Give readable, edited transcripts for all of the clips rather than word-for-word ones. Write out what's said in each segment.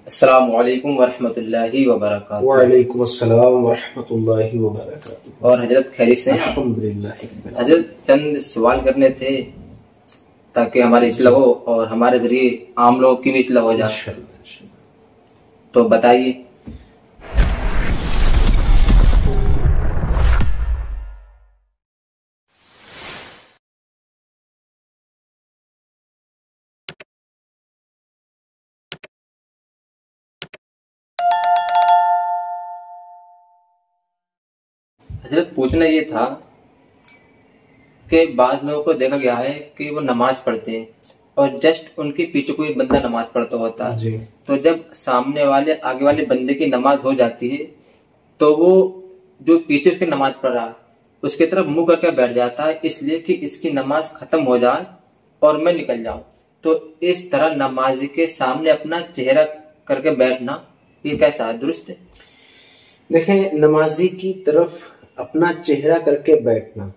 अस्सलामु अलैकुम वरहमतुल्लाहि वबरकातुहू। वालेकुम अस्सलाम वरहमतुल्लाहि वबरकातुहू। और हजरत खैरियत से हैं? अल्हम्दुलिल्लाह। हजरत चंद सवाल करने थे ताकि हमारी इस्लाह हो और हमारे जरिए आम लोगों की भी इस्लाह हो जाए। तो बताइए। हजरत पूछना ये था कि बाज लोगों को देखा गया है कि वो नमाज पढ़ते हैं और जस्ट उनके पीछे कोई बंदा नमाज पढ़ता होता है, तो जब सामने वाले आगे वाले बंदे की नमाज हो जाती है तो वो जो पीछे उसकी नमाज पढ़ रहा है उसकी तरफ मुंह करके बैठ जाता है, इसलिए कि इसकी नमाज खत्म हो जाए और मैं निकल जाऊं। तो इस तरह नमाजी के सामने अपना चेहरा करके बैठना ये कैसा है, दुरुस्त है? देखें, नमाजी की तरफ अपना चेहरा करके बैठना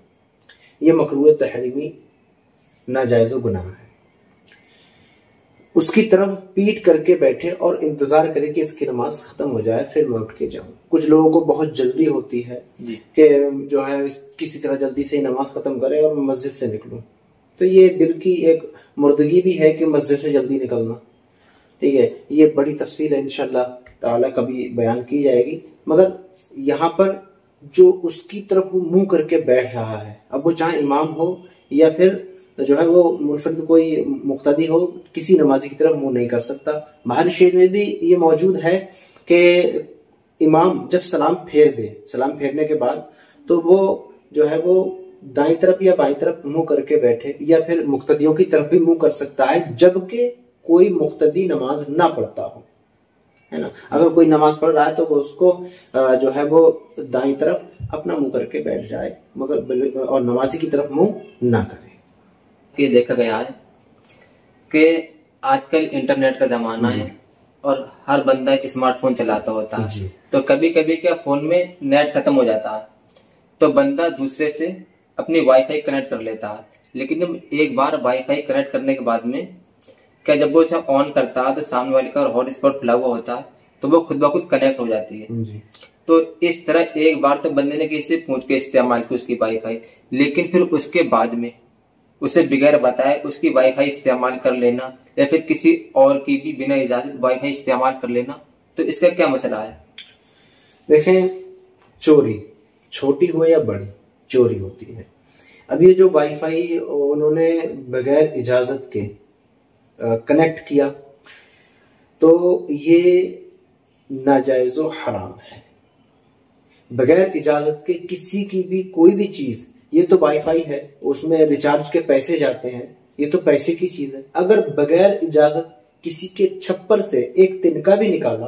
ये मकरूह तहरीमी नाजायज़ गुनाह है। उसकी तरफ पीठ करके बैठे और इंतजार करे कि इसकी नमाज खत्म हो जाए फिर मैं उठ के जाऊं। कुछ लोगों को बहुत जल्दी होती है कि जो है किसी तरह जल्दी से ही नमाज खत्म करे और मस्जिद से निकलूं, तो ये दिल की एक मुर्दगी भी है कि मस्जिद से जल्दी निकलना। ठीक है, ये बड़ी तफसील है, इंशाअल्लाह ताला कभी बयान की जाएगी। मगर यहाँ पर जो उसकी तरफ वो मुंह करके बैठ रहा है, अब वो चाहे इमाम हो या फिर जो है वो मुनफरिद कोई मुक्तदी हो, किसी नमाजी की तरफ मुंह नहीं कर सकता। बाहर शरीयत में भी ये मौजूद है कि इमाम जब सलाम फेर दे, सलाम फेरने के बाद तो वो जो है वो दाईं तरफ या बाईं तरफ मुंह करके बैठे, या फिर मुक्तदियों की तरफ भी मुंह कर सकता है जबकि कोई मुक्तदी नमाज ना पढ़ता हो, है ना। अगर कोई नमाज पढ़ रहा है तो वो उसको जो है वो दाईं तरफ अपना मुंह करके बैठ जाए, मगर और नमाजी की तरफ मुंह ना करे। ये देखा गया है कि आजकल इंटरनेट का जमाना है और हर बंदा एक स्मार्टफोन चलाता होता है, तो कभी कभी क्या फोन में नेट खत्म हो जाता है तो बंदा दूसरे से अपनी वाईफाई कनेक्ट कर लेता है, लेकिन जब एक बार वाईफाई कनेक्ट करने के बाद में क्या जब वो इसे ऑन करता है तो सामने वाले का हॉटस्पॉट खुला हुआ होता है तो वो खुद ब खुद कनेक्ट हो जाती है। तो इस तरह एक बार तो बंदे ने किसी से पूछ के इस्तेमाल की उसकी वाईफाई, लेकिन फिर उसके बाद में उसे बिगैर बताए उसकी वाईफाई इस्तेमाल कर लेना या फिर किसी और की भी बिना इजाजत वाईफाई इस्तेमाल कर लेना, तो इसका क्या मसला है? देखें, चोरी छोटी हो या बड़ी चोरी होती है। अब ये जो वाईफाई उन्होंने बगैर इजाजत के कनेक्ट किया तो ये नाजायज़ व हराम है। बगैर इजाजत के किसी की भी कोई भी चीज, ये तो वाईफाई है, उसमें रिचार्ज के पैसे जाते हैं, ये तो पैसे की चीज है। अगर बगैर इजाजत किसी के छप्पर से एक तिनका भी निकाला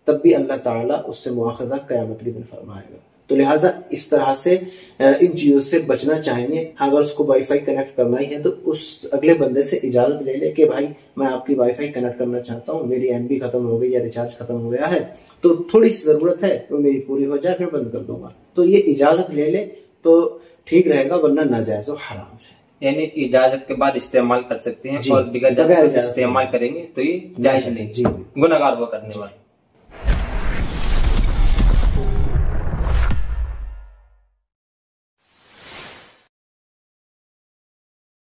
तब भी अल्लाह ताला उससे मुआखजा क़यामत के दिन फरमाएगा। तो लिहाजा इस तरह से इन चीजों से बचना चाहिए। अगर उसको वाईफाई कनेक्ट करना ही है तो उस अगले बंदे से इजाजत ले ले कि भाई मैं आपकी वाईफाई कनेक्ट करना चाहता हूँ, मेरी एमबी खत्म हो गई या रिचार्ज खत्म हो गया है, तो थोड़ी सी जरूरत है तो मेरी पूरी हो जाए फिर बंद कर दूंगा। तो ये इजाजत ले ले तो ठीक रहेगा, वरना नाजायज़ और हराम है। यानी इजाजत के बाद इस्तेमाल कर सकते हैं और बगैर इस्तेमाल करेंगे तो ये जायज नहीं, गुनहगार हुआ करने वाले।